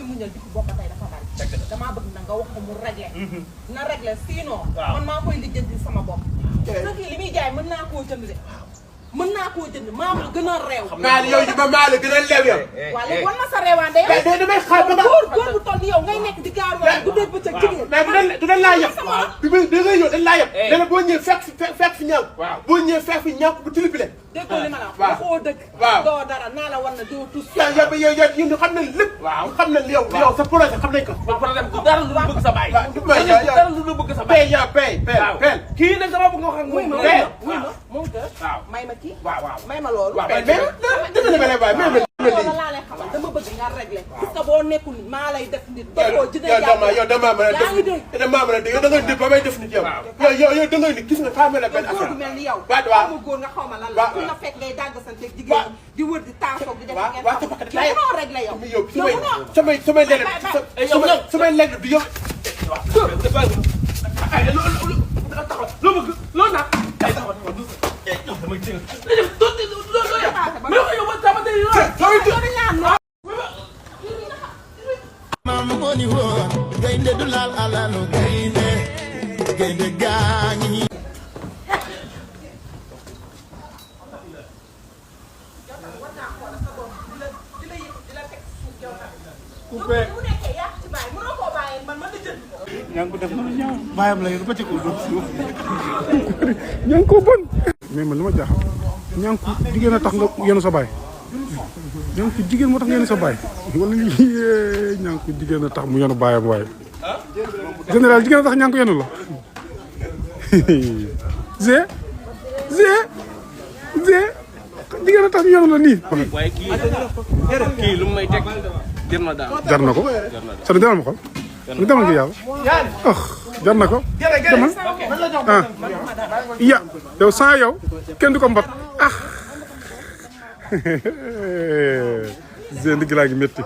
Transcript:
muñal di ko bopp tey dafa bari damaa bëgg na nga wax ko mu réglé na réglé sinon man maa koy lijjanti sama bopp sa kii li muy jaay mën naa koo jënd de mën naa koo jënd maa ma gën a réew maa yow yi ba maa la gën a leew yow waaw léegi wan ma sa réewaan de mais damay xaar ba góor bu toll ni yow ngay nekk di gaar wala guddee bëccëg jigéen mais du dañ laa yab bi da ngay ñëw dañ laa yab dana boo ñëwee fekk fi ñaaw boo ñëwee fekk fi ñaaw bu tilibile déggoo li ma la wax waxoo dëgg doo dara naa la war na doo tus yow ñun xam nañ lépp xam nañ yow sa projet xam nañ ko problème du dara lu bëgg sa baay dara lu bëgg sa baay pay kii nag sama bëgg nga wax ak moom moom que may ma kii waaw may ma loolu loolu laa lay xamal dama bëgg nga réglé parce que boo nekkul maa lay def nit doo dina yow dama mën a def da nga def ba may def nit yow da ngay nit gis nga xamal la benn góor gu mel ni yow mu góor nga xaw ma lan la la fekk ngay dàgg santeeg jigéen di wër di taasoog di def ngeen xam noo réglé yow samay legg du yow loo bëgg loo naan ay taxaw damay jël maam moo ni woon gaynde du laal alalu gaynde gaynde gaañi yaa ngi ko def na ñaaw bàyyam la yéen ba ci ko dóor suuf ñaa ngi ko bon mais man li ma jaaxal ñaa ngi ko jigéen a tax nga yenu sa baay ñaa ngi ko jigéen moo tax nga yenu sa baay wala ñaa ngi ko jigéen a tax mu yenu baayam waaye général jigéen a tax ñaa ngi ko yenu la jigéen a tax ñu yenu la nii waaye kii lu may teg jar na daal jar na ko sa demal ma xool lu demal ngi yàlla jar na ko demal ya yow sans yow kenn du ko mbat ndigg laa ngi métti